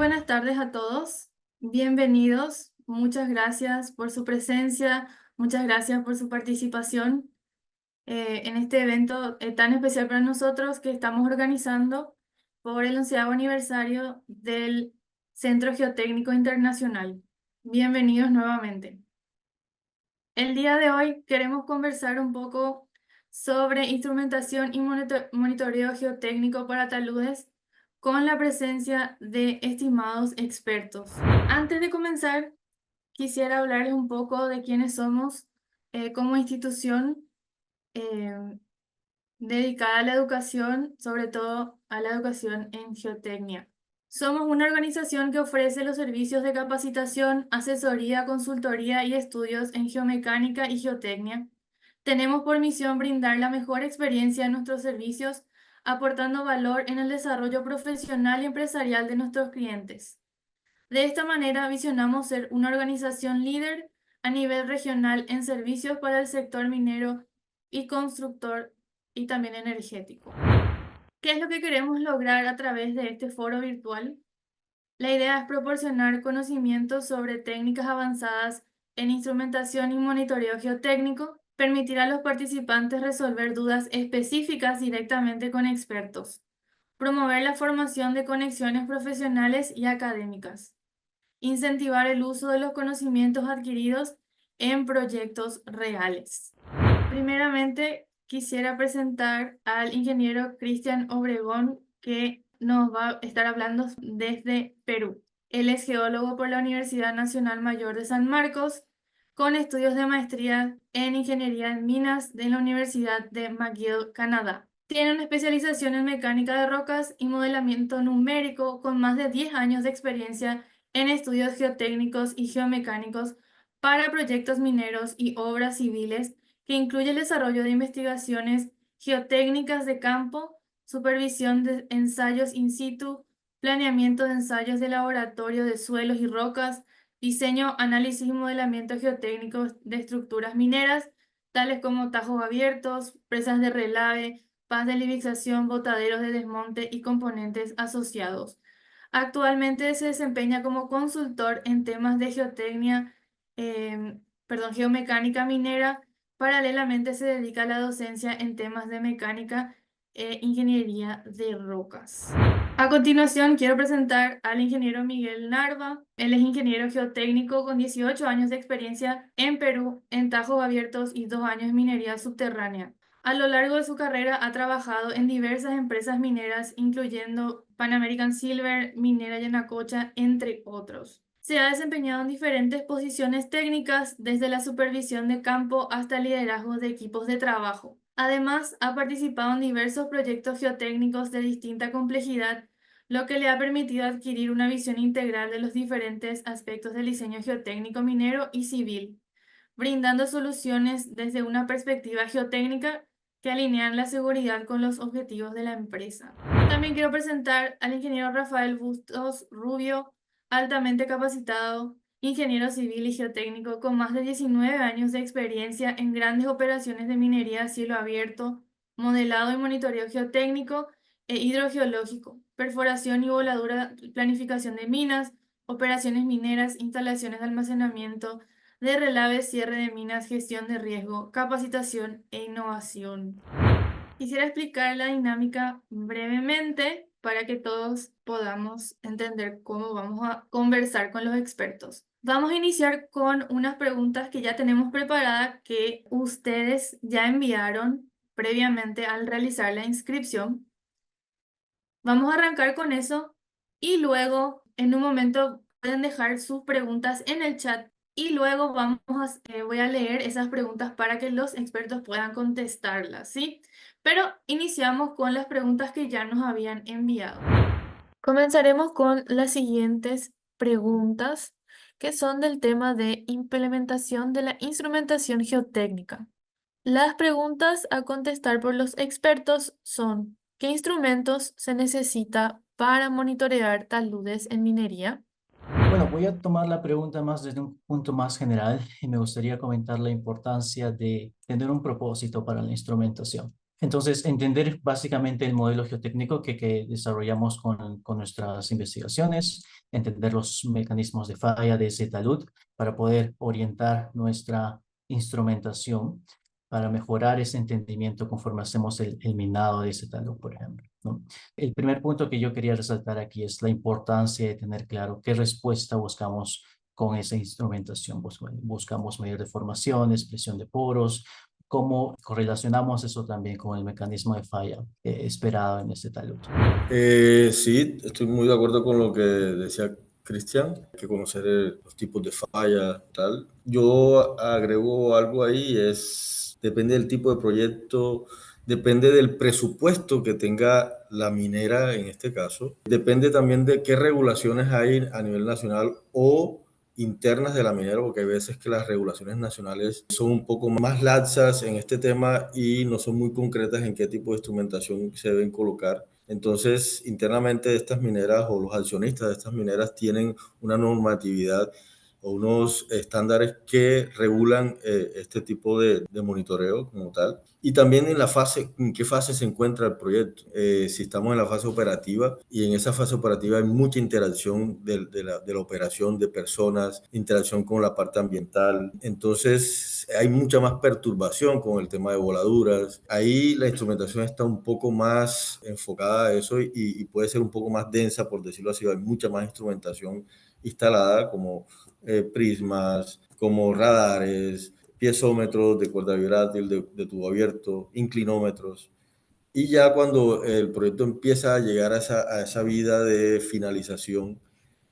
Buenas tardes a todos, bienvenidos, muchas gracias por su presencia, muchas gracias por su participación en este evento tan especial para nosotros que estamos organizando por el 11º aniversario del Centro Geotécnico Internacional. Bienvenidos nuevamente. El día de hoy queremos conversar un poco sobre instrumentación y monitoreo geotécnico para taludes con la presencia de estimados expertos. Antes de comenzar, quisiera hablarles un poco de quiénes somos como institución eh, dedicada a la educación, sobre todo a la educación en geotecnia. Somos una organización que ofrece los servicios de capacitación, asesoría, consultoría y estudios en geomecánica y geotecnia. Tenemos por misión brindar la mejor experiencia en nuestros servicios, aportando valor en el desarrollo profesional y empresarial de nuestros clientes. De esta manera, visionamos ser una organización líder a nivel regional en servicios para el sector minero y constructor y también energético. ¿Qué es lo que queremos lograr a través de este foro virtual? La idea es proporcionar conocimientos sobre técnicas avanzadas en instrumentación y monitoreo geotécnico, permitir a los participantes resolver dudas específicas directamente con expertos, promover la formación de conexiones profesionales y académicas, incentivar el uso de los conocimientos adquiridos en proyectos reales. Primeramente, quisiera presentar al ingeniero Cristian Obregón, que nos va a estar hablando desde Perú. Él es geólogo por la Universidad Nacional Mayor de San Marcos, con estudios de maestría en Ingeniería en Minas de la Universidad de McGill, Canadá. Tiene una especialización en mecánica de rocas y modelamiento numérico, con más de 10 años de experiencia en estudios geotécnicos y geomecánicos para proyectos mineros y obras civiles, que incluye el desarrollo de investigaciones geotécnicas de campo, supervisión de ensayos in situ, planeamiento de ensayos de laboratorio de suelos y rocas, diseño, análisis y modelamiento geotécnico de estructuras mineras, tales como tajos abiertos, presas de relave, pas de lixiviación, botaderos de desmonte y componentes asociados. Actualmente se desempeña como consultor en temas de geomecánica minera. Paralelamente se dedica a la docencia en temas de mecánica e ingeniería de rocas. A continuación, quiero presentar al ingeniero Miguel Narva. Él es ingeniero geotécnico con 18 años de experiencia en Perú en tajos abiertos y 2 años en minería subterránea. A lo largo de su carrera ha trabajado en diversas empresas mineras, incluyendo Pan American Silver, Minera Yanacocha, entre otros. Se ha desempeñado en diferentes posiciones técnicas, desde la supervisión de campo hasta el liderazgo de equipos de trabajo. Además, ha participado en diversos proyectos geotécnicos de distinta complejidad, lo que le ha permitido adquirir una visión integral de los diferentes aspectos del diseño geotécnico minero y civil, brindando soluciones desde una perspectiva geotécnica que alinean la seguridad con los objetivos de la empresa. También quiero presentar al ingeniero Rafael Bustos Rubio, altamente capacitado, ingeniero civil y geotécnico con más de 19 años de experiencia en grandes operaciones de minería a cielo abierto, modelado y monitoreo geotécnico e hidrogeológico, perforación y voladura, planificación de minas, operaciones mineras, instalaciones de almacenamiento, de relave, cierre de minas, gestión de riesgo, capacitación e innovación. Quisiera explicar la dinámica brevemente para que todos podamos entender cómo vamos a conversar con los expertos. Vamos a iniciar con unas preguntas que ya tenemos preparadas, que ustedes ya enviaron previamente al realizar la inscripción. Vamos a arrancar con eso y luego en un momento pueden dejar sus preguntas en el chat y luego voy a leer esas preguntas para que los expertos puedan contestarlas, ¿sí? Pero iniciamos con las preguntas que ya nos habían enviado. Comenzaremos con las siguientes preguntas, que son del tema de implementación de la instrumentación geotécnica. Las preguntas a contestar por los expertos son: ¿qué instrumentos se necesita para monitorear taludes en minería? Bueno, voy a tomar la pregunta más desde un punto más general y me gustaría comentar la importancia de tener un propósito para la instrumentación. Entonces, entender básicamente el modelo geotécnico que desarrollamos con nuestras investigaciones, entender los mecanismos de falla de ese talud para poder orientar nuestra instrumentación para mejorar ese entendimiento conforme hacemos el minado de ese talud, por ejemplo, ¿no? El primer punto que yo quería resaltar aquí es la importancia de tener claro qué respuesta buscamos con esa instrumentación. Buscamos medir deformaciones, presión de poros, cómo correlacionamos eso también con el mecanismo de falla esperado en este talud. Sí, estoy muy de acuerdo con lo que decía Cristian, hay que conocer los tipos de falla, tal. Yo agrego algo ahí, depende del tipo de proyecto, depende del presupuesto que tenga la minera en este caso, depende también de qué regulaciones hay a nivel nacional o internas de la minera, porque hay veces que las regulaciones nacionales son un poco más laxas en este tema y no son muy concretas en qué tipo de instrumentación se deben colocar. Entonces, internamente estas mineras o los accionistas de estas mineras tienen una normatividad o unos estándares que regulan este tipo de monitoreo como tal. Y también en la fase, en qué fase se encuentra el proyecto. Si estamos en la fase operativa y en esa fase operativa hay mucha interacción de la operación de personas, interacción con la parte ambiental. Entonces hay mucha más perturbación con el tema de voladuras. Ahí la instrumentación está un poco más enfocada a eso y puede ser un poco más densa, por decirlo así. Hay mucha más instrumentación instalada como prismas, como radares, piezómetros de cuerda vibrátil, de tubo abierto, inclinómetros. Y ya cuando el proyecto empieza a llegar a esa vida de finalización,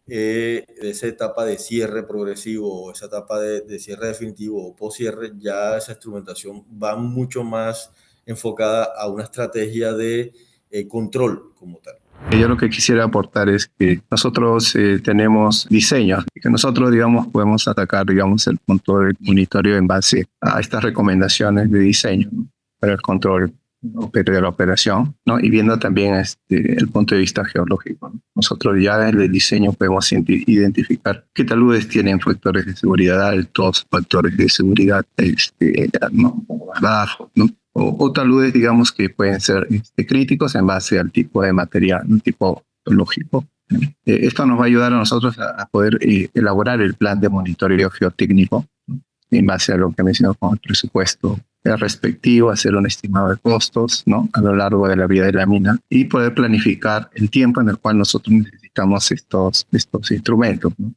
esa etapa de cierre progresivo o esa etapa de cierre definitivo o post-cierre, ya esa instrumentación va mucho más enfocada a una estrategia de control como tal. Yo lo que quisiera aportar es que nosotros tenemos diseños y que nosotros, digamos, podemos atacar, digamos, el punto de monitoreo en base a estas recomendaciones de diseño, ¿no?, para el control de la operación, ¿no? Y viendo también el punto de vista geológico, ¿no? Nosotros ya desde el diseño podemos identificar qué taludes tienen factores de seguridad altos, factores de seguridad ¿no?, bajos, ¿no? O taludes, digamos, que pueden ser críticos en base al tipo de material, un tipo lógico. Esto nos va a ayudar a nosotros a poder elaborar el plan de monitoreo geotécnico, ¿no?, en base a lo que mencionó con el presupuesto respectivo, hacer un estimado de costos, ¿no?, a lo largo de la vida de la mina y poder planificar el tiempo en el cual nosotros necesitamos estos instrumentos, ¿no?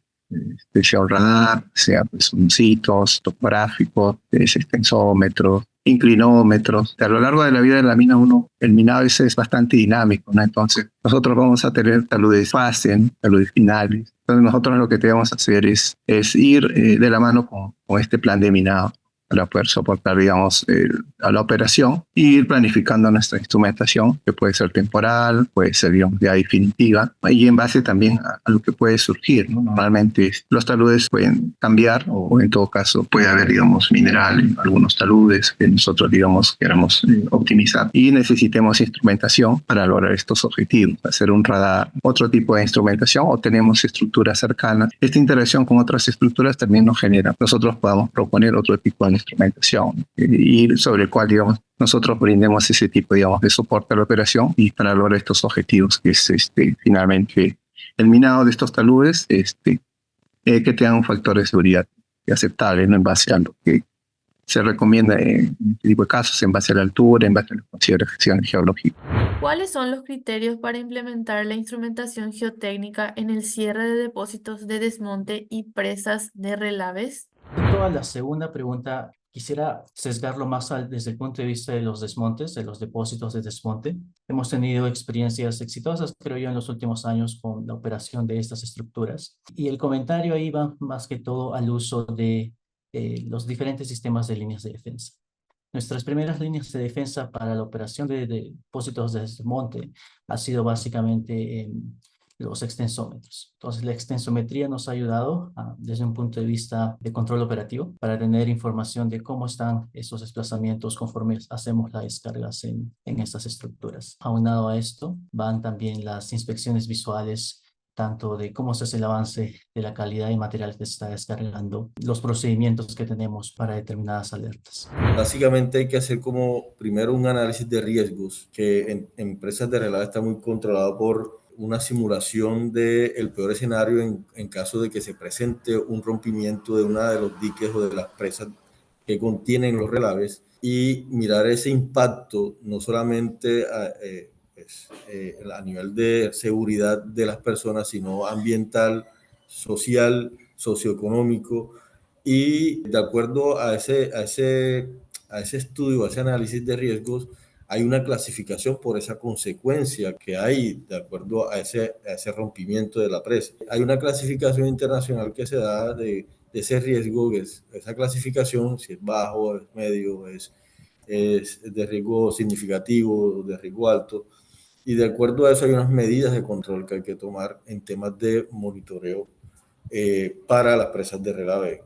Sea un radar, sea pues un hitos topográficos, extensómetros, inclinómetros. A lo largo de la vida de la mina, el minado ese es bastante dinámico, ¿no? Entonces, nosotros vamos a tener taludes fase, taludes finales. Entonces, nosotros lo que tenemos que hacer es ir de la mano con este plan de minado para poder soportar, digamos, a la operación y ir planificando nuestra instrumentación, que puede ser temporal, puede ser, digamos, ya definitiva, y en base también a lo que puede surgir, ¿no? Normalmente los taludes pueden cambiar o en todo caso puede haber, digamos, mineral en algunos taludes que nosotros, digamos, queramos optimizar y necesitemos instrumentación para lograr estos objetivos, hacer un radar, otro tipo de instrumentación o tenemos estructuras cercanas. Esta interacción con otras estructuras también nos genera, nosotros podamos proponer otro tipo de instrumentación y sobre el cual, digamos, nosotros brindemos ese tipo, digamos, de soporte a la operación y para lograr estos objetivos, que es finalmente el minado de estos taludes, que tengan un factor de seguridad aceptable, ¿no?, en base a lo que se recomienda en este tipo de casos, en base a la altura, en base a las consideraciones geológicas. ¿Cuáles son los criterios para implementar la instrumentación geotécnica en el cierre de depósitos de desmonte y presas de relaves? Respecto a la segunda pregunta, quisiera sesgarlo más desde el punto de vista de los desmontes, de los depósitos de desmonte. Hemos tenido experiencias exitosas, creo yo, en los últimos años con la operación de estas estructuras. Y el comentario ahí va más que todo al uso de los diferentes sistemas de líneas de defensa. Nuestras primeras líneas de defensa para la operación de depósitos de desmonte ha sido básicamente los extensómetros. Entonces, la extensometría nos ha ayudado desde un punto de vista de control operativo para tener información de cómo están esos desplazamientos conforme hacemos las descargas en estas estructuras. Aunado a esto, van también las inspecciones visuales tanto de cómo se hace el avance de la calidad de material que se está descargando, los procedimientos que tenemos para determinadas alertas. Básicamente hay que hacer como primero un análisis de riesgos, que en empresas de relave está muy controlado por una simulación del peor escenario en caso de que se presente un rompimiento de una de los diques o de las presas que contienen los relaves, y mirar ese impacto no solamente a nivel de seguridad de las personas, sino ambiental, social, socioeconómico, y de acuerdo a ese estudio, a ese análisis de riesgos, hay una clasificación por esa consecuencia que hay de acuerdo a ese rompimiento de la presa. Hay una clasificación internacional que se da de ese riesgo, que es esa clasificación, si es bajo, es medio, es de riesgo significativo, de riesgo alto, y de acuerdo a eso hay unas medidas de control que hay que tomar en temas de monitoreo para las presas de relave.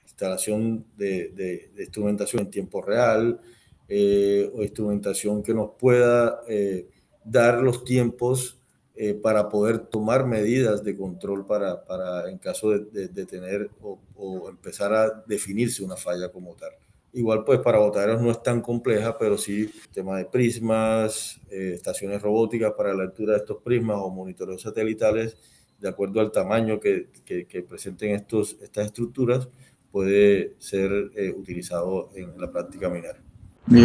Instalación de instrumentación en tiempo real, o instrumentación que nos pueda dar los tiempos para poder tomar medidas de control para en caso de tener o empezar a definirse una falla como tal. Igual pues para botaderos no es tan compleja, pero sí tema de prismas, estaciones robóticas para la lectura de estos prismas o monitoreos satelitales, de acuerdo al tamaño que presenten estas estructuras, puede ser utilizado en la práctica minera.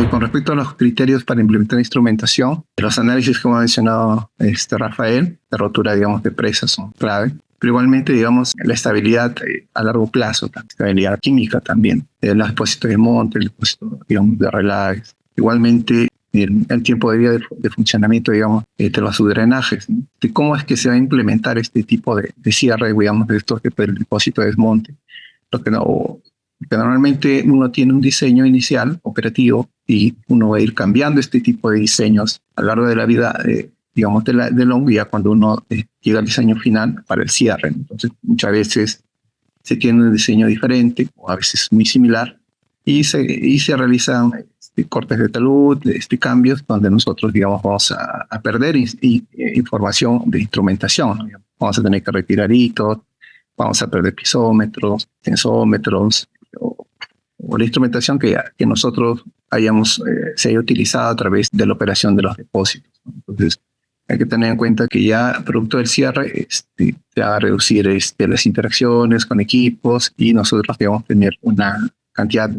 Con respecto a los criterios para implementar instrumentación, los análisis, como ha mencionado Rafael, de rotura, digamos, de presas son clave. Pero igualmente, digamos, la estabilidad a largo plazo, la estabilidad química también, los depósitos de monte, el depósito, digamos, de relaves. Igualmente, el tiempo de vida de funcionamiento, digamos, de los subdrenajes, ¿no? De cómo es que se va a implementar este tipo de cierre, digamos, de estos del depósito de desmonte. Lo que no, porque normalmente uno tiene un diseño inicial operativo y uno va a ir cambiando este tipo de diseños a lo largo de la vida, digamos, de la unidad cuando uno llega al diseño final para el cierre. Entonces, muchas veces se tiene un diseño diferente o a veces muy similar y se realizan cortes de talud, cambios donde nosotros, digamos, vamos a perder información de instrumentación, ¿no? Vamos a tener que retirar hitos, vamos a perder pisómetros, tensómetros, o la instrumentación que nosotros se haya utilizado a través de la operación de los depósitos, ¿no? Entonces, hay que tener en cuenta que ya producto del cierre se va a reducir las interacciones con equipos y nosotros debemos tener una cantidad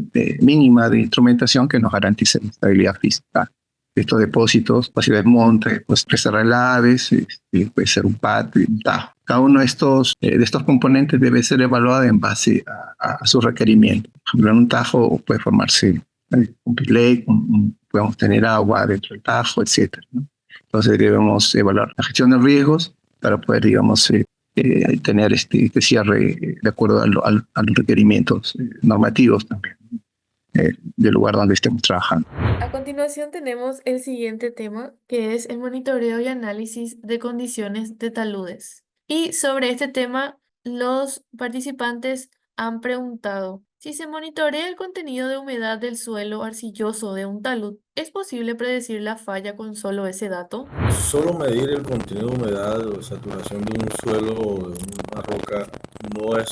mínima de instrumentación que nos garantice la estabilidad física. Estos depósitos, capacidad de monte, pues presas relaves, puede ser un pad, un tajo. Cada uno de estos componentes debe ser evaluado en base a su requerimiento. Por ejemplo, en un tajo puede formarse un pitlake, podemos tener agua dentro del tajo, etc., ¿no? Entonces debemos evaluar la gestión de riesgos para poder, digamos, tener este cierre de acuerdo a los requerimientos normativos también del lugar donde estemos trabajando. A continuación tenemos el siguiente tema, que es el monitoreo y análisis de condiciones de taludes. Y sobre este tema, los participantes han preguntado: si se monitorea el contenido de humedad del suelo arcilloso de un talud, ¿es posible predecir la falla con solo ese dato? Solo medir el contenido de humedad o saturación de un suelo o de una roca no es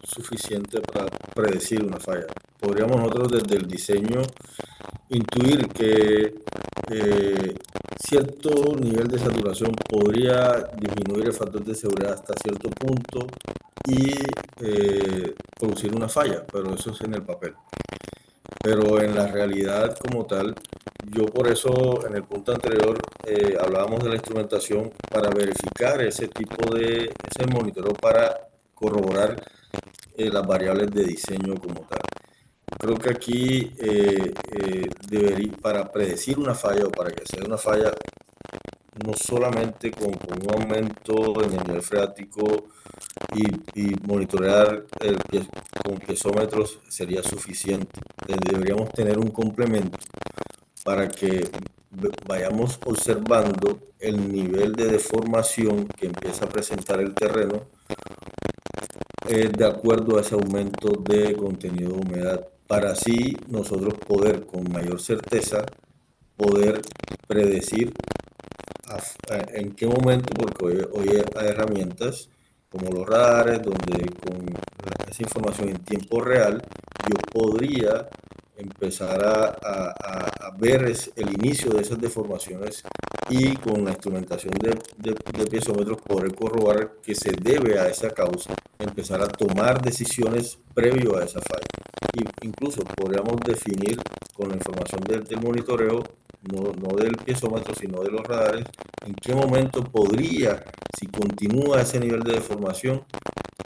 suficiente para predecir una falla. Podríamos nosotros desde el diseño intuir que cierto nivel de saturación podría disminuir el factor de seguridad hasta cierto punto y producir una falla, pero eso es en el papel. Pero en la realidad como tal, yo por eso en el punto anterior hablábamos de la instrumentación para verificar ese monitoreo para corroborar las variables de diseño como tal. Creo que aquí para predecir una falla o para que sea una falla, no solamente con un aumento en el nivel freático y monitorear con piezómetros sería suficiente. Deberíamos tener un complemento para que vayamos observando el nivel de deformación que empieza a presentar el terreno de acuerdo a ese aumento de contenido de humedad, para así nosotros poder con mayor certeza poder predecir en qué momento, porque hoy hay herramientas como los radares, donde con esa información en tiempo real yo podría empezar a ver el inicio de esas deformaciones y con la instrumentación de piezómetros poder corroborar que se debe a esa causa, empezar a tomar decisiones previo a esa falla. Y incluso podríamos definir con la información del monitoreo, no del piezómetro, sino de los radares, en qué momento podría, si continúa ese nivel de deformación,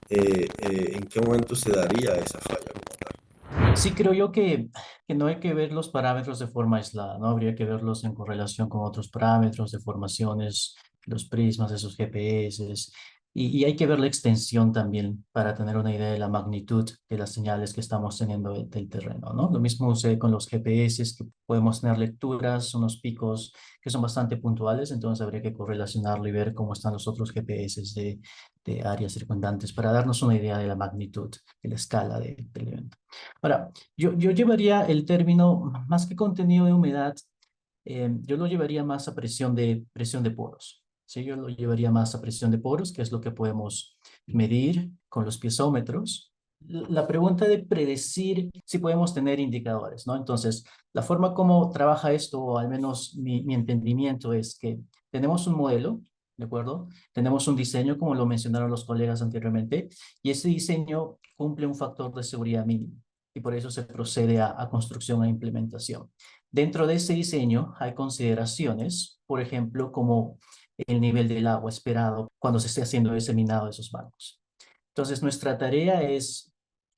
en qué momento se daría esa falla como tal. Sí, creo yo que no hay que ver los parámetros de forma aislada, ¿no? Habría que verlos en correlación con otros parámetros, deformaciones, los prismas, esos GPS, y hay que ver la extensión también para tener una idea de la magnitud de las señales que estamos teniendo del terreno, ¿no? Lo mismo sucede con los GPS, que podemos tener lecturas, unos picos que son bastante puntuales, entonces habría que correlacionarlo y ver cómo están los otros GPS de áreas circundantes para darnos una idea de la magnitud, de la escala del evento. Ahora, yo llevaría el término, más que contenido de humedad, yo lo llevaría más a presión de poros. ¿Sí? Yo lo llevaría más a presión de poros, que es lo que podemos medir con los piezómetros. La pregunta de predecir si podemos tener indicadores, ¿no? Entonces, la forma como trabaja esto, o al menos mi entendimiento, es que tenemos un modelo, ¿de acuerdo? Tenemos un diseño, como lo mencionaron los colegas anteriormente, y ese diseño cumple un factor de seguridad mínimo y por eso se procede a construcción e implementación. Dentro de ese diseño hay consideraciones, por ejemplo, como el nivel del agua esperado cuando se esté haciendo ese minado de esos bancos. Entonces, nuestra tarea es,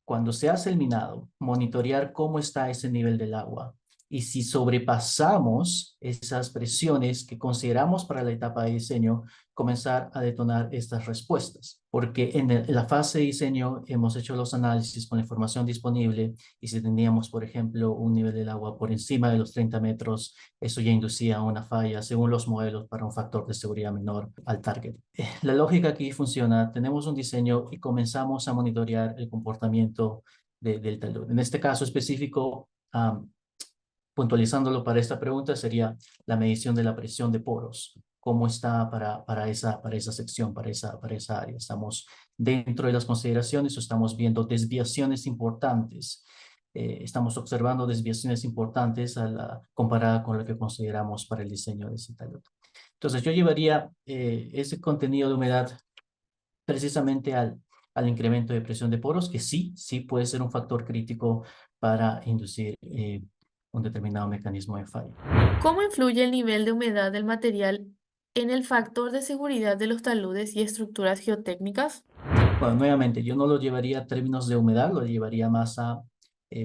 cuando se hace el minado, monitorear cómo está ese nivel del agua. Y si sobrepasamos esas presiones que consideramos para la etapa de diseño, comenzar a detonar estas respuestas. Porque en la fase de diseño hemos hecho los análisis con la información disponible y si teníamos, por ejemplo, un nivel del agua por encima de los 30 metros, eso ya inducía una falla según los modelos para un factor de seguridad menor al target. La lógica aquí funciona. Tenemos un diseño y comenzamos a monitorear el comportamiento del talud. En este caso específico, puntualizándolo para esta pregunta, sería la medición de la presión de poros. ¿Cómo está para esa sección, para esa área? ¿Estamos dentro de las consideraciones o estamos viendo desviaciones importantes? Estamos observando desviaciones importantes comparada con lo que consideramos para el diseño de ese talud. Entonces, yo llevaría ese contenido de humedad precisamente al incremento de presión de poros, que sí puede ser un factor crítico para inducir un determinado mecanismo de falla. ¿Cómo influye el nivel de humedad del material en el factor de seguridad de los taludes y estructuras geotécnicas? Bueno, nuevamente, yo no lo llevaría a términos de humedad, lo llevaría más a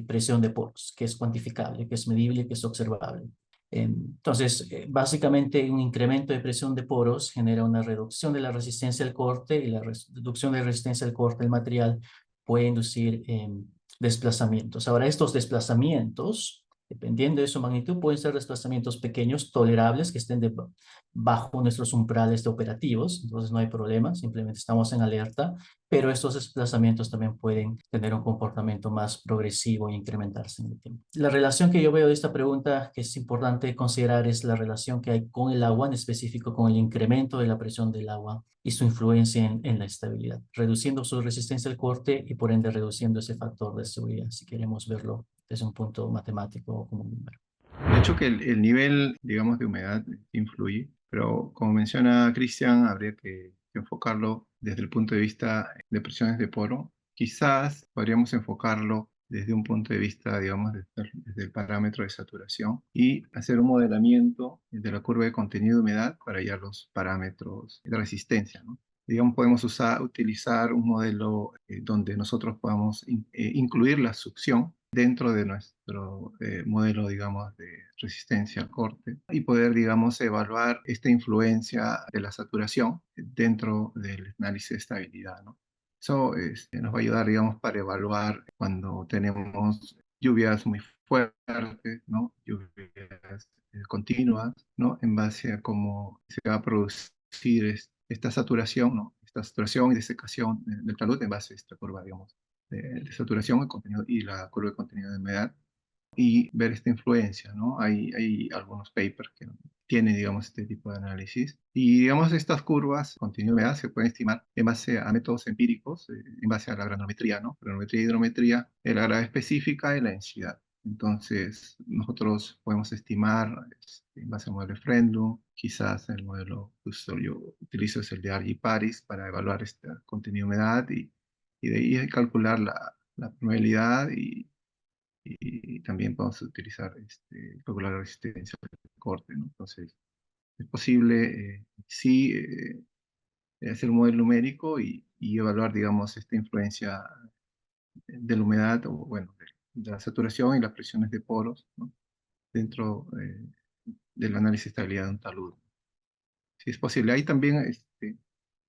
presión de poros, que es cuantificable, que es medible, que es observable. Entonces, básicamente un incremento de presión de poros genera una reducción de la resistencia al corte y la reducción de resistencia al corte del material puede inducir desplazamientos. Ahora, estos desplazamientos, dependiendo de su magnitud, pueden ser desplazamientos pequeños, tolerables, que estén bajo nuestros umbrales de operativos, entonces no hay problema, simplemente estamos en alerta, pero estos desplazamientos también pueden tener un comportamiento más progresivo e incrementarse en el tiempo. La relación que yo veo de esta pregunta que es importante considerar es la relación que hay con el agua, en específico con el incremento de la presión del agua y su influencia en la estabilidad, reduciendo su resistencia al corte y por ende reduciendo ese factor de seguridad, si queremos verlo desde un punto matemático o como un número. De hecho que el nivel, digamos, de humedad influye, pero como menciona Cristian, habría que enfocarlo desde el punto de vista de presiones de poro. Quizás podríamos enfocarlo desde un punto de vista, digamos, desde el parámetro de saturación y hacer un modelamiento de la curva de contenido de humedad para hallar los parámetros de resistencia, ¿no? Digamos, podemos utilizar un modelo donde nosotros podamos incluir la succión dentro de nuestro modelo, digamos, de resistencia al corte y poder, digamos, evaluar esta influencia de la saturación dentro del análisis de estabilidad, ¿no? Eso nos va a ayudar, digamos, para evaluar cuando tenemos lluvias muy fuertes, ¿no? Lluvias continuas, ¿no? En base a cómo se va a producir esta saturación, ¿no? Esta saturación y desecación del talud en base a esta curva, digamos, de saturación el contenido, y la curva de contenido de humedad y ver esta influencia, ¿no? Hay algunos papers tiene, digamos, este tipo de análisis. Y, digamos, estas curvas de continuidad se pueden estimar en base a métodos empíricos, en base a la granometría, ¿no? Granometría y hidrometría, la gravedad específica y la densidad. Entonces, nosotros podemos estimar en base al modelo de Frendon, quizás el modelo que yo utilizo es el de Argy-Paris para evaluar esta continuidad de humedad y de ahí calcular la probabilidad y también podemos utilizar calcular la resistencia al corte, ¿no? Entonces, es posible, sí, hacer un modelo numérico y evaluar, digamos, esta influencia de la humedad o, bueno, de la saturación y las presiones de poros, ¿no? Dentro del análisis de estabilidad de un talud. Si es posible. Hay también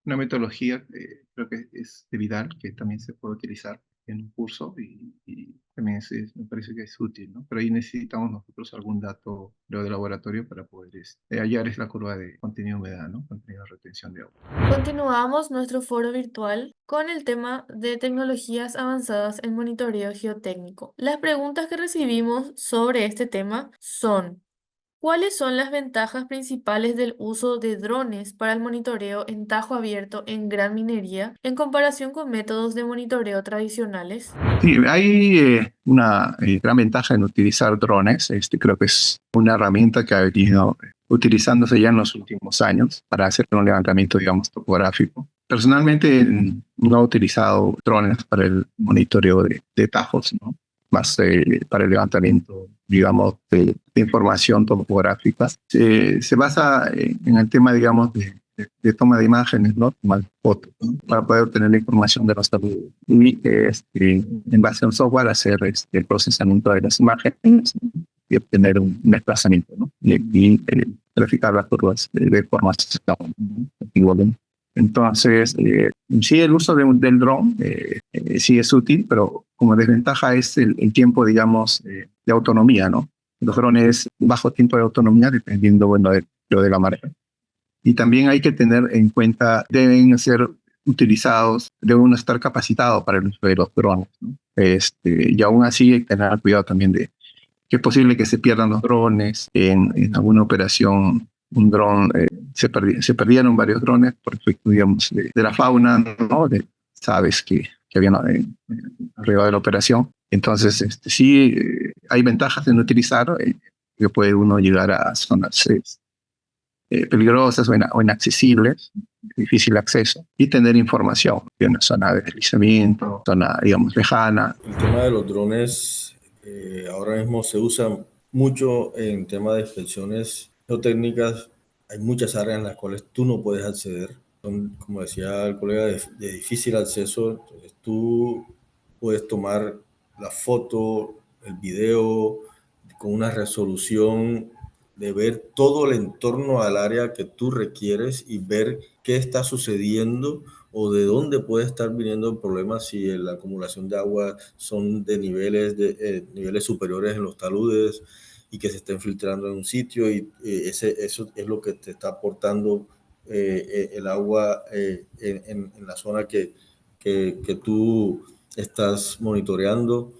una metodología, creo que es de Vidal, que también se puede utilizar en un curso y también me parece que es útil, ¿no? Pero ahí necesitamos nosotros algún dato luego de laboratorio para poder hallar la curva de contenido de humedad, ¿no? Contenido de retención de agua. Continuamos nuestro foro virtual con el tema de tecnologías avanzadas en monitoreo geotécnico. Las preguntas que recibimos sobre este tema son: ¿cuáles son las ventajas principales del uso de drones para el monitoreo en tajo abierto en gran minería en comparación con métodos de monitoreo tradicionales? Sí, hay una gran ventaja en utilizar drones. Creo que es una herramienta que ha venido utilizándose ya en los últimos años para hacer un levantamiento, digamos, topográfico. Personalmente no he utilizado drones para el monitoreo de tajos, ¿no? Más para el levantamiento, digamos, de información topográfica. Se basa en el tema, digamos, de toma de imágenes, ¿no? Tomar fotos, ¿no? Para poder obtener la información de los taludes. Y en base a un software hacer el procesamiento de las imágenes y obtener un desplazamiento, ¿no? Y graficar las curvas de forma igual. Entonces, sí, el uso del dron sí es útil, pero como desventaja es el tiempo, digamos, de autonomía, ¿no? Los drones bajo tiempo de autonomía, dependiendo, bueno, de lo de la marea. Y también hay que tener en cuenta, deben ser utilizados, debe uno estar capacitado para el uso de los drones, ¿no? Y aún así hay que tener cuidado también de que es posible que se pierdan los drones en alguna operación. Un dron, se perdieron varios drones por efecto, digamos, de la fauna, ¿no? Sabes que habían arriba de la operación. Entonces, sí, hay ventajas en utilizar, que puede uno llegar a zonas peligrosas o inaccesibles, difícil acceso, y tener información de una zona de deslizamiento, zona, digamos, lejana. El tema de los drones ahora mismo se usa mucho en tema de inspecciones geotécnicas. Hay muchas áreas en las cuales tú no puedes acceder. Son, como decía el colega, de difícil acceso. Entonces tú puedes tomar la foto, el video con una resolución de ver todo el entorno al área que tú requieres y ver qué está sucediendo o de dónde puede estar viniendo el problema si la acumulación de agua son de niveles superiores en los taludes y que se está infiltrando en un sitio y eso es lo que te está aportando el agua en la zona que tú estás monitoreando.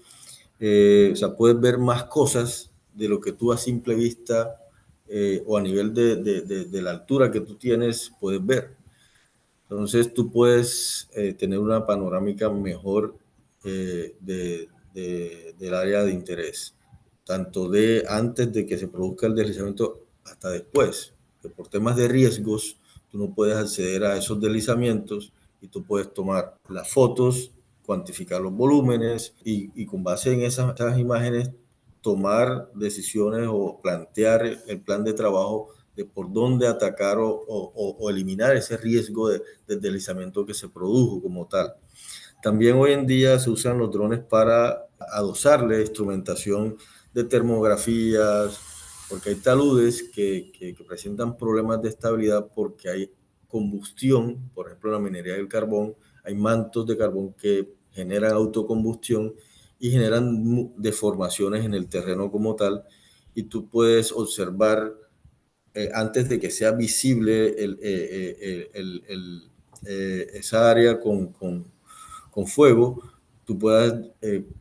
O sea, puedes ver más cosas de lo que tú a simple vista o a nivel de la altura que tú tienes puedes ver. Entonces tú puedes tener una panorámica mejor del área de interés, tanto de antes de que se produzca el deslizamiento hasta después, que por temas de riesgos tú no puedes acceder a esos deslizamientos y tú puedes tomar las fotos, cuantificar los volúmenes y con base en esas imágenes tomar decisiones o plantear el plan de trabajo de por dónde atacar o eliminar ese riesgo de deslizamiento que se produjo como tal. También hoy en día se usan los drones para adosarle instrumentación de termografías, porque hay taludes que presentan problemas de estabilidad porque hay combustión, por ejemplo en la minería del carbón, hay mantos de carbón que generan autocombustión y generan deformaciones en el terreno como tal, y tú puedes observar antes de que sea visible esa área con fuego, tú puedas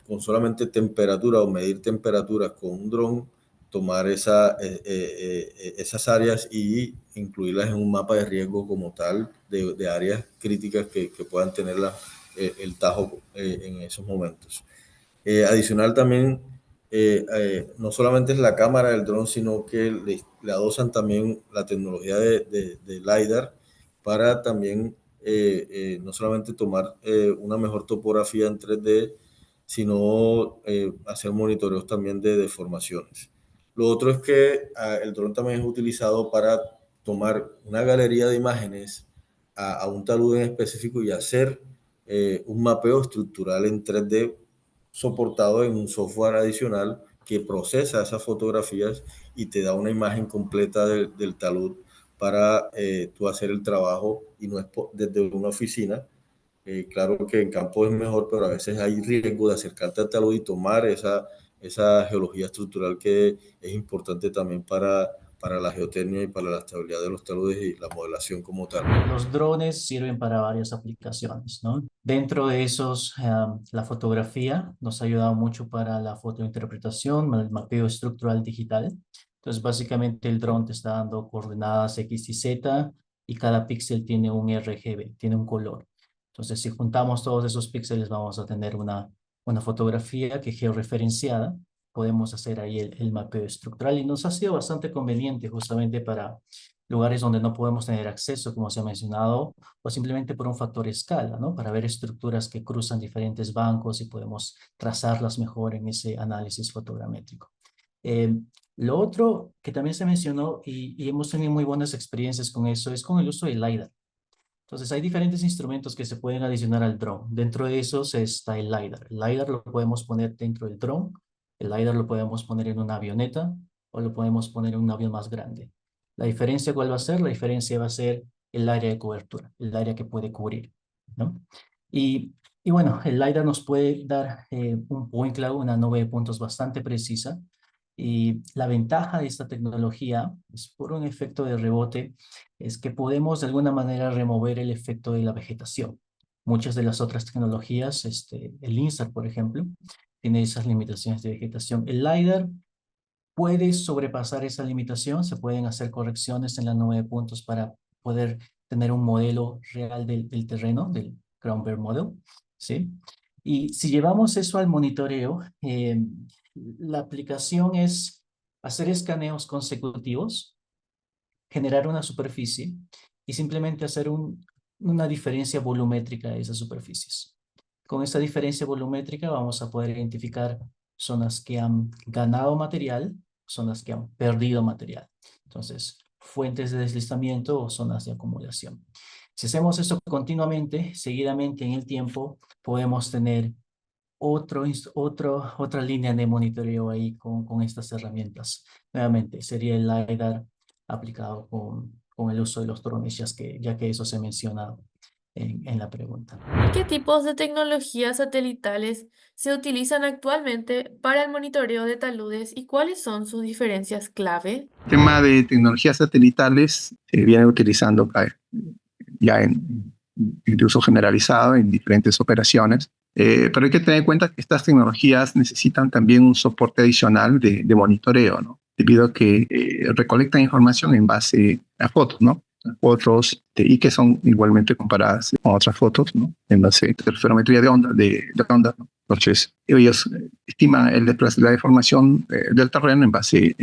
con solamente temperatura o medir temperaturas con un dron, tomar esas áreas y incluirlas en un mapa de riesgo como tal, de áreas críticas que puedan tener el Tajo en esos momentos. Adicional también, no solamente es la cámara del dron, sino que le adosan también la tecnología de LiDAR para también no solamente tomar una mejor topografía en 3D, sino hacer monitoreos también de deformaciones. Lo otro es que el dron también es utilizado para tomar una galería de imágenes a un talud en específico y hacer un mapeo estructural en 3D soportado en un software adicional que procesa esas fotografías y te da una imagen completa del talud para tú hacer el trabajo, y no es desde una oficina. Claro que en campo es mejor, pero a veces hay riesgo de acercarte al talud y tomar esa geología estructural que es importante también para la geotecnia y para la estabilidad de los taludes y la modelación como tal. Los drones sirven para varias aplicaciones, ¿no? Dentro de esos, la fotografía nos ha ayudado mucho para la fotointerpretación, el mapeo estructural digital. Entonces, básicamente el dron te está dando coordenadas X y Z y cada píxel tiene un RGB, tiene un color. Entonces, si juntamos todos esos píxeles, vamos a tener una fotografía que georreferenciada. Podemos hacer ahí el mapeo estructural y nos ha sido bastante conveniente justamente para lugares donde no podemos tener acceso, como se ha mencionado, o simplemente por un factor escala, ¿no? Para ver estructuras que cruzan diferentes bancos y podemos trazarlas mejor en ese análisis fotogramétrico. Lo otro que también se mencionó y hemos tenido muy buenas experiencias con eso es con el uso del LiDAR. Entonces hay diferentes instrumentos que se pueden adicionar al drone. Dentro de esos está el LiDAR. El LiDAR lo podemos poner dentro del drone, el LiDAR lo podemos poner en una avioneta o lo podemos poner en un avión más grande. ¿La diferencia cuál va a ser? La diferencia va a ser el área de cobertura, el área que puede cubrir, ¿no? Y bueno, el LiDAR nos puede dar un point cloud, una nube de puntos bastante precisa. Y la ventaja de esta tecnología es por un efecto de rebote, es que podemos de alguna manera remover el efecto de la vegetación. Muchas de las otras tecnologías, el INSAR, por ejemplo, tiene esas limitaciones de vegetación. El LiDAR puede sobrepasar esa limitación, se pueden hacer correcciones en la nube de puntos para poder tener un modelo real del terreno, del Ground Bear Model, ¿sí? Y si llevamos eso al monitoreo, la aplicación es hacer escaneos consecutivos, generar una superficie y simplemente hacer una diferencia volumétrica de esas superficies. Con esa diferencia volumétrica vamos a poder identificar zonas que han ganado material, zonas que han perdido material. Entonces, fuentes de deslizamiento o zonas de acumulación. Si hacemos eso continuamente, seguidamente en el tiempo, podemos tener otra línea de monitoreo ahí con estas herramientas. Nuevamente, sería el LiDAR aplicado con el uso de los drones, ya que eso se menciona en la pregunta. ¿Qué tipos de tecnologías satelitales se utilizan actualmente para el monitoreo de taludes y cuáles son sus diferencias clave? El tema de tecnologías satelitales se viene utilizando ya de uso generalizado en diferentes operaciones, pero hay que tener en cuenta que estas tecnologías necesitan también un soporte adicional de monitoreo, ¿no? Debido a que recolectan información en base a fotos, ¿no? Fotos y que son igualmente comparadas con otras fotos, ¿no? En base a interferometría de onda, ¿no? Entonces, ellos estiman la información del terreno en base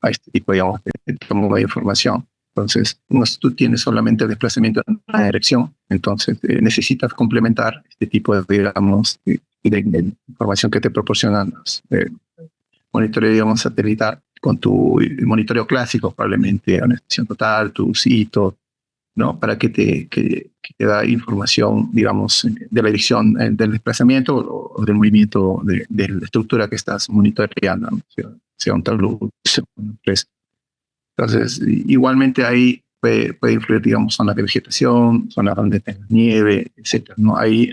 a este tipo, digamos, de tomo de información. Entonces, tú tienes solamente el desplazamiento en una dirección, entonces necesitas complementar este tipo de, digamos, de información que te proporcionan los monitoreo, digamos, satelital con tu monitoreo clásico, probablemente una estación total, tu sitio, ¿no? Para que te da información, digamos, de la dirección del desplazamiento o del movimiento de la estructura que estás monitoreando, ¿no? Sea un talud, sea una presa. Entonces, igualmente ahí puede influir, digamos, zonas de vegetación, zonas donde tenga nieve, etc., ¿no? Hay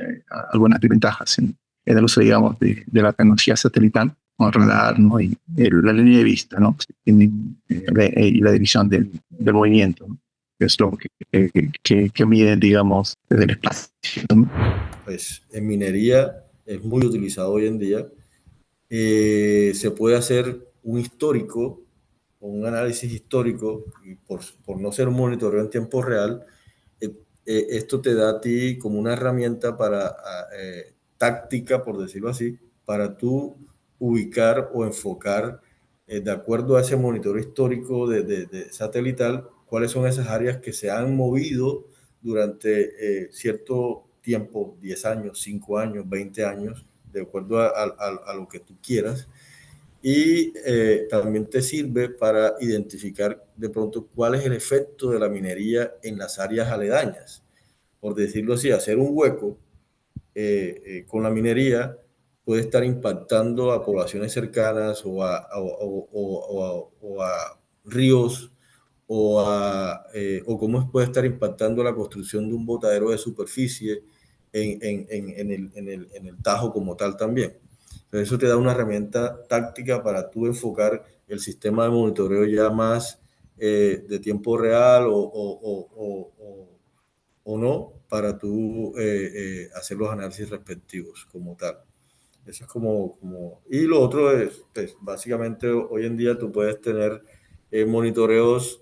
algunas ventajas en el uso, digamos, de la tecnología satelital, con el radar, ¿no? Y la línea de vista, ¿no? Y la división del movimiento, ¿no? Que es lo que miden, digamos, desde el espacio, ¿no? Pues en minería es muy utilizado hoy en día. Se puede hacer un histórico o un análisis histórico, y por no ser un monitoreo en tiempo real, esto te da a ti como una herramienta para táctica, por decirlo así, para tú ubicar o enfocar, de acuerdo a ese monitoreo histórico de satelital, cuáles son esas áreas que se han movido durante cierto tiempo, 10 años, 5 años, 20 años, de acuerdo a lo que tú quieras. Y también te sirve para identificar de pronto cuál es el efecto de la minería en las áreas aledañas. Por decirlo así, hacer un hueco con la minería puede estar impactando a poblaciones cercanas o a ríos o cómo puede estar impactando la construcción de un botadero de superficie en el Tajo como tal también. Entonces eso te da una herramienta táctica para tú enfocar el sistema de monitoreo ya más de tiempo real o no, para tú hacer los análisis respectivos como tal. Eso es Y lo otro es, pues, básicamente hoy en día tú puedes tener monitoreos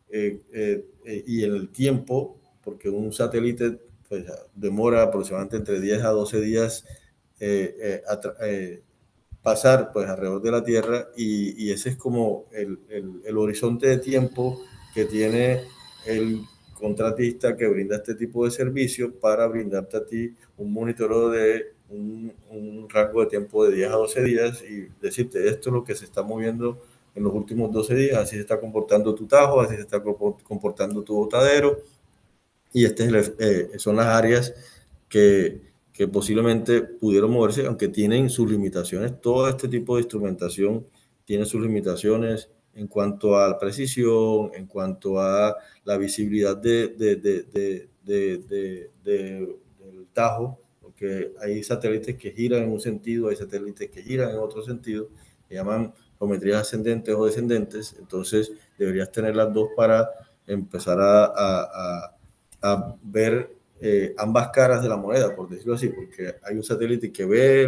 y en el tiempo, porque un satélite pues, demora aproximadamente entre 10 a 12 días pasar pues alrededor de la Tierra y ese es como el horizonte de tiempo que tiene el contratista que brinda este tipo de servicio para brindarte a ti un monitoreo de un rango de tiempo de 10 a 12 días y decirte esto es lo que se está moviendo en los últimos 12 días, así se está comportando tu tajo, así se está comportando tu botadero y son las áreas que posiblemente pudieron moverse, aunque tienen sus limitaciones. Todo este tipo de instrumentación tiene sus limitaciones en cuanto a la precisión, en cuanto a la visibilidad del tajo, porque hay satélites que giran en un sentido, hay satélites que giran en otro sentido, se llaman geometrías ascendentes o descendentes, entonces deberías tener las dos para empezar a ver ambas caras de la moneda, por decirlo así, porque hay un satélite que ve,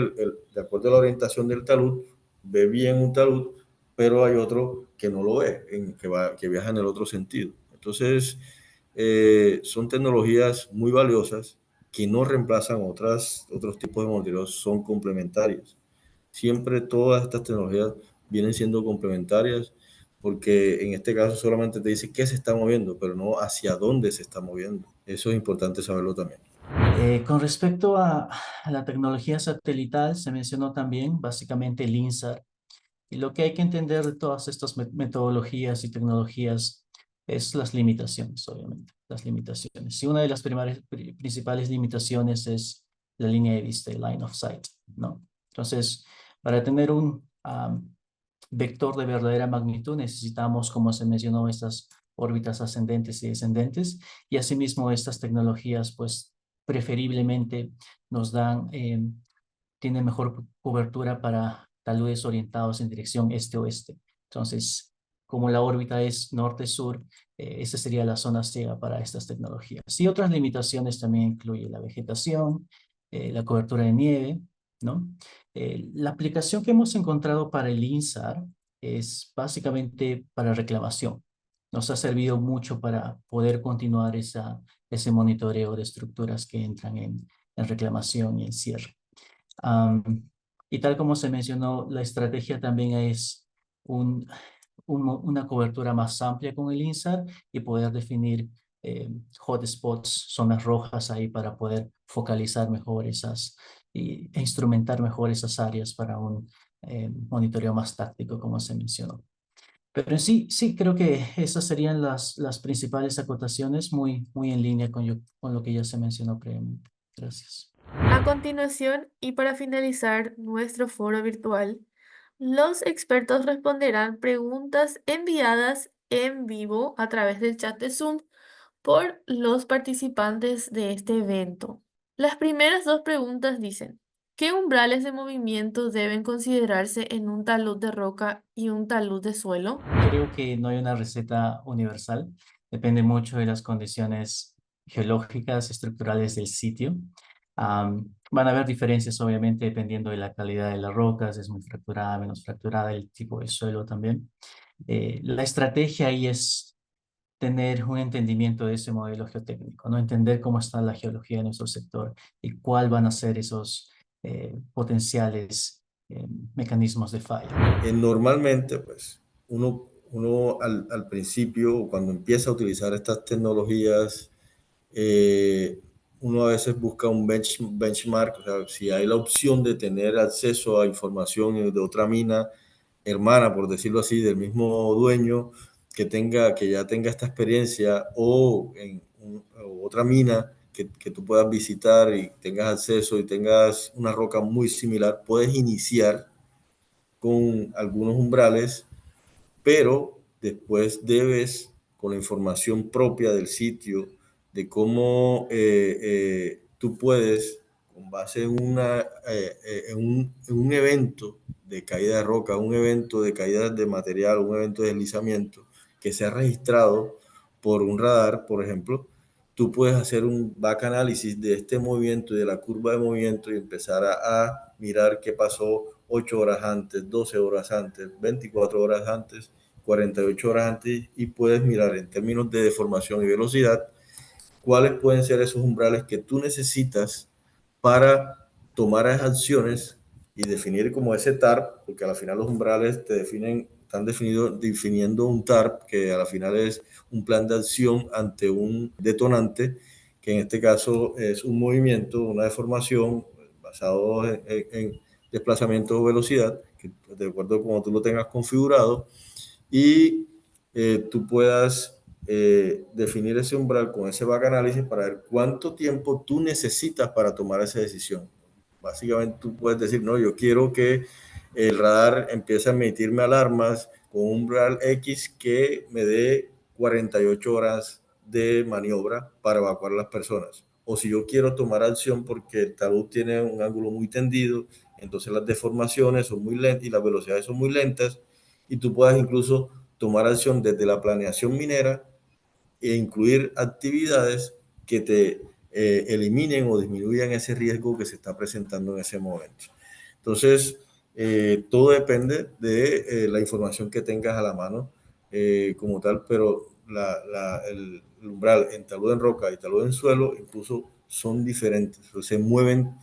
de acuerdo a la orientación del talud, ve bien un talud, pero hay otro que no lo ve, que viaja en el otro sentido. Entonces, son tecnologías muy valiosas que no reemplazan otros tipos de monitoreos, son complementarias. Siempre todas estas tecnologías vienen siendo complementarias porque en este caso solamente te dice qué se está moviendo, pero no hacia dónde se está moviendo. Eso es importante saberlo también. Con respecto a la tecnología satelital, se mencionó también básicamente el INSAR. Y lo que hay que entender de todas estas metodologías y tecnologías es las limitaciones, obviamente, las limitaciones. Y una de las principales limitaciones es la línea de vista, el line of sight, ¿no? Entonces, para tener un vector de verdadera magnitud necesitamos, como se mencionó, estas órbitas ascendentes y descendentes, y asimismo estas tecnologías, pues, preferiblemente nos dan tiene mejor cobertura para taludes orientados en dirección este-oeste. Entonces, como la órbita es norte-sur, esa sería la zona ciega para estas tecnologías. Y otras limitaciones también incluye la vegetación, la cobertura de nieve, ¿no? La aplicación que hemos encontrado para el INSAR es básicamente para reclamación. Nos ha servido mucho para poder continuar ese monitoreo de estructuras que entran en reclamación y en cierre. Y tal como se mencionó, la estrategia también es una cobertura más amplia con el INSAR y poder definir hotspots, zonas rojas ahí para poder focalizar mejor e instrumentar mejor esas áreas para un monitoreo más táctico, como se mencionó. Pero en sí, creo que esas serían las principales acotaciones, muy en línea con lo que ya se mencionó previamente. Gracias. A continuación, y para finalizar nuestro foro virtual, los expertos responderán preguntas enviadas en vivo a través del chat de Zoom por los participantes de este evento. Las primeras dos preguntas dicen, ¿qué umbrales de movimiento deben considerarse en un talud de roca y un talud de suelo? Creo que no hay una receta universal. Depende mucho de las condiciones geológicas, estructurales del sitio. Van a haber diferencias, obviamente, dependiendo de la calidad de las rocas, es muy fracturada, menos fracturada, el tipo de suelo también. La estrategia ahí es tener un entendimiento de ese modelo geotécnico, ¿no? Entender cómo está la geología de nuestro sector y cuál van a ser esos potenciales mecanismos de falla. Normalmente, pues, uno al principio, cuando empieza a utilizar estas tecnologías, eh, uno a veces busca un benchmark, o sea, si hay la opción de tener acceso a información de otra mina hermana, por decirlo así, del mismo dueño, que ya tenga esta experiencia, o o otra mina que tú puedas visitar y tengas acceso y tengas una roca muy similar, puedes iniciar con algunos umbrales, pero después debes, con la información propia del sitio, de cómo tú puedes, con base en un evento de caída de roca, un evento de caída de material, un evento de deslizamiento que se ha registrado por un radar, por ejemplo, tú puedes hacer un back análisis de este movimiento y de la curva de movimiento y empezar a mirar qué pasó 8 horas antes, 12 horas antes, 24 horas antes, 48 horas antes, y puedes mirar en términos de deformación y velocidad cuáles pueden ser esos umbrales que tú necesitas para tomar esas acciones y definir como ese TARP, porque al final los umbrales te definen, están definiendo un TARP, que a la final es un plan de acción ante un detonante, que en este caso es un movimiento, una deformación basado en desplazamiento o velocidad, que de acuerdo a cómo tú lo tengas configurado, y tú puedas definir ese umbral con ese back análisis para ver cuánto tiempo tú necesitas para tomar esa decisión. Básicamente tú puedes decir, no, yo quiero que el radar empiece a emitirme alarmas con un umbral X que me dé 48 horas de maniobra para evacuar a las personas. O si yo quiero tomar acción porque el talud tiene un ángulo muy tendido, entonces las deformaciones son muy lentas y las velocidades son muy lentas, y tú puedas incluso tomar acción desde la planeación minera e incluir actividades que te eliminen o disminuyan ese riesgo que se está presentando en ese momento. Entonces, todo depende de la información que tengas a la mano como tal, pero el umbral en talud en roca y talud en suelo incluso son diferentes, o se mueven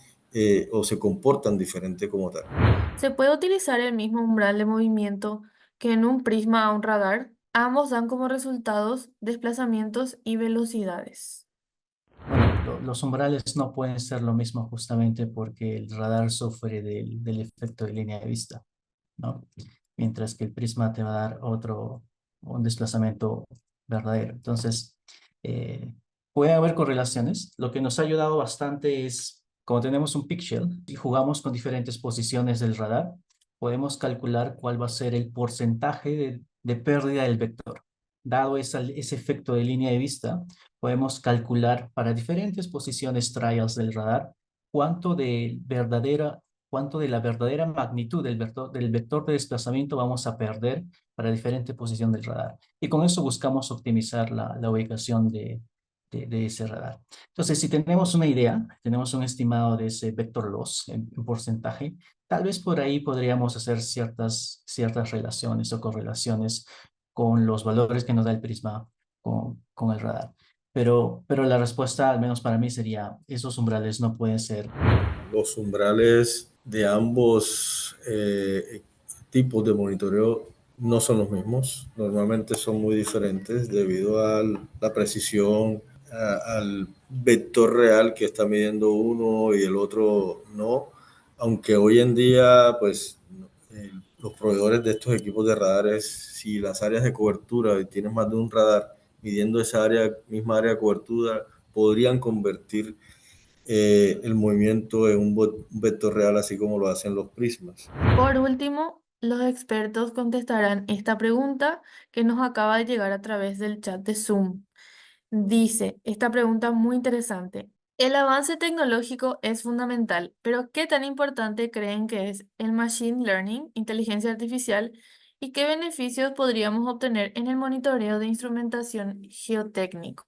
o se comportan diferente como tal. ¿Se puede utilizar el mismo umbral de movimiento que en un prisma a un radar? Ambos dan como resultados desplazamientos y velocidades. Bueno, los umbrales no pueden ser lo mismo justamente porque el radar sufre del efecto de línea de vista, ¿no? Mientras que el prisma te va a dar un desplazamiento verdadero. Entonces, eh, puede haber correlaciones. Lo que nos ha ayudado bastante es, como tenemos un pixel y jugamos con diferentes posiciones del radar, podemos calcular cuál va a ser el porcentaje de pérdida del vector. Dado ese efecto de línea de vista, podemos calcular para diferentes posiciones trials del radar cuánto de la verdadera magnitud del vector de desplazamiento vamos a perder para diferente posición del radar. Y con eso buscamos optimizar la ubicación de ese radar. Entonces, si tenemos una idea, tenemos un estimado de ese vector loss en porcentaje, tal vez por ahí podríamos hacer ciertas relaciones o correlaciones con los valores que nos da el prisma con el radar. Pero la respuesta, al menos para mí, sería, esos umbrales no pueden ser. Los umbrales de ambos tipos de monitoreo no son los mismos. Normalmente son muy diferentes debido a la precisión, al vector real que está midiendo uno y el otro no. Aunque hoy en día, pues, los proveedores de estos equipos de radares, si las áreas de cobertura, y tienes más de un radar midiendo esa misma área de cobertura, podrían convertir el movimiento en un vector real, así como lo hacen los prismas. Por último, los expertos contestarán esta pregunta que nos acaba de llegar a través del chat de Zoom. Dice, esta pregunta muy interesante. El avance tecnológico es fundamental, pero ¿qué tan importante creen que es el machine learning, inteligencia artificial, y qué beneficios podríamos obtener en el monitoreo de instrumentación geotécnico?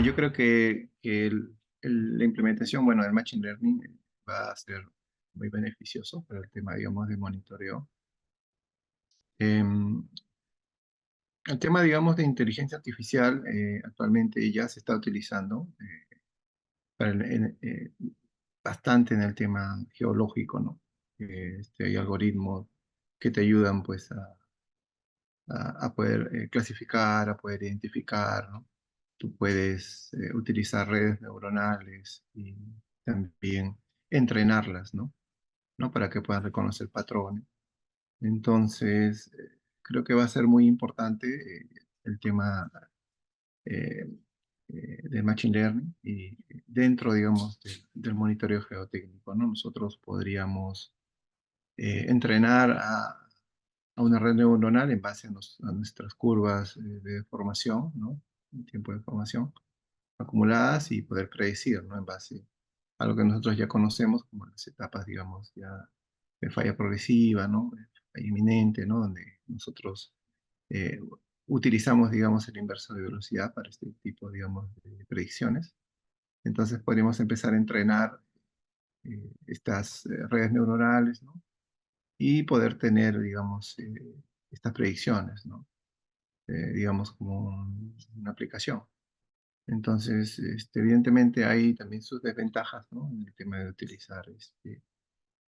Yo creo que la implementación, bueno, del Machine Learning va a ser muy beneficioso para el tema, digamos, de monitoreo. Em, el tema, digamos, de inteligencia artificial actualmente ya se está utilizando para bastante en el tema geológico, ¿no? Hay algoritmos que te ayudan, pues, a poder clasificar, a poder identificar, ¿no? Tú puedes utilizar redes neuronales y también entrenarlas, ¿no? ¿No? Para que puedan reconocer patrones. Entonces, creo que va a ser muy importante el tema eh, del Machine Learning y dentro, digamos, del monitoreo geotécnico, ¿no? Nosotros podríamos entrenar a una red neuronal en base a nuestras curvas de formación, ¿no? El tiempo de formación acumuladas y poder predecir, ¿no? En base a lo que nosotros ya conocemos como las etapas, digamos, ya de falla progresiva, ¿no? Falla inminente, ¿no? Donde nosotros eh, utilizamos, digamos, el inversor de velocidad para este tipo, digamos, de predicciones. Entonces podríamos empezar a entrenar estas redes neuronales, ¿no? Y poder tener, digamos, estas predicciones, ¿no? Digamos, como una aplicación. Entonces, evidentemente hay también sus desventajas, ¿no? En el tema de utilizar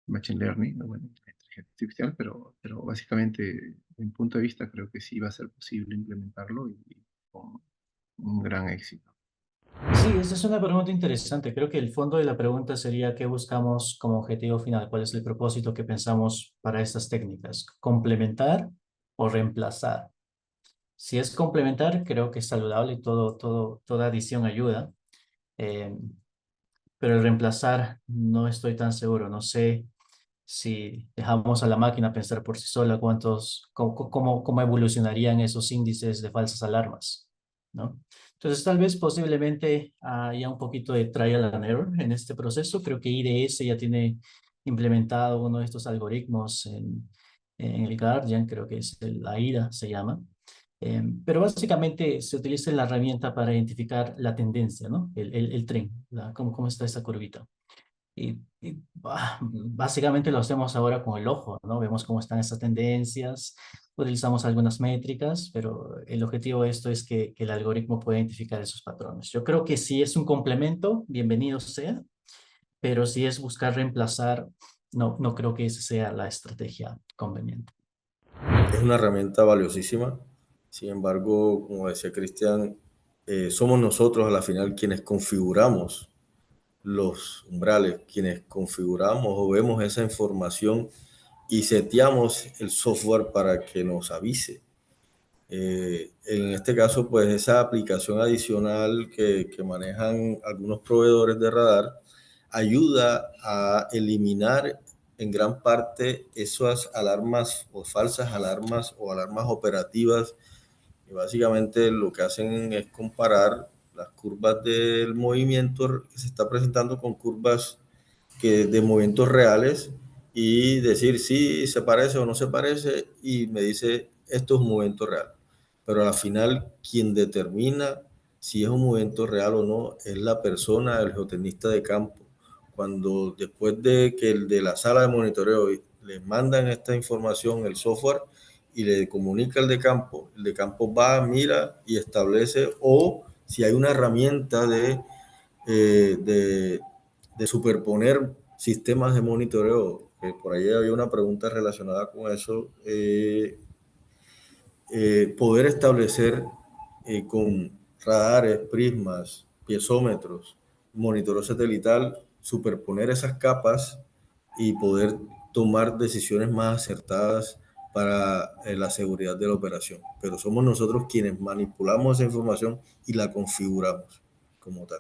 Machine Learning, ¿no? Bueno, la inteligencia artificial, pero básicamente, de mi punto de vista, creo que sí va a ser posible implementarlo y con un gran éxito. Sí, esa es una pregunta interesante. Creo que el fondo de la pregunta sería qué buscamos como objetivo final, cuál es el propósito que pensamos para estas técnicas, complementar o reemplazar. Si es complementar, creo que es saludable, toda adición ayuda, eh, pero el reemplazar no estoy tan seguro. No sé si dejamos a la máquina pensar por sí sola cómo evolucionarían esos índices de falsas alarmas, ¿no? Entonces, tal vez posiblemente haya un poquito de trial and error en este proceso. Creo que IDS ya tiene implementado uno de estos algoritmos en el Guardian, creo que es el AIDA, se llama. Pero básicamente se utiliza la herramienta para identificar la tendencia, ¿no? El tren, cómo está esa curvita. Básicamente lo hacemos ahora con el ojo, ¿no? Vemos cómo están esas tendencias, utilizamos algunas métricas, pero el objetivo de esto es que el algoritmo pueda identificar esos patrones. Yo creo que si es un complemento, bienvenido sea, pero si es buscar reemplazar, no creo que esa sea la estrategia conveniente. Es una herramienta valiosísima. Sin embargo, como decía Cristian, somos nosotros a la final quienes configuramos los umbrales, quienes configuramos o vemos esa información y seteamos el software para que nos avise. En este caso, pues esa aplicación adicional que manejan algunos proveedores de radar ayuda a eliminar en gran parte esas alarmas o falsas alarmas o alarmas operativas. Y básicamente lo que hacen es comparar las curvas del movimiento que se está presentando con curvas de movimientos reales y decir si se parece o no se parece y me dice esto es un movimiento real. Pero al final quien determina si es un movimiento real o no es la persona, el geotecnista de campo. Cuando después de que el de la sala de monitoreo le mandan esta información, el software, y le comunica el de campo va, mira y establece, o si hay una herramienta eh, de, de superponer sistemas de monitoreo, que por ahí había una pregunta relacionada con eso, poder establecer con radares, prismas, piezómetros, monitoreo satelital, superponer esas capas y poder tomar decisiones más acertadas para la seguridad de la operación. Pero somos nosotros quienes manipulamos esa información y la configuramos como tal.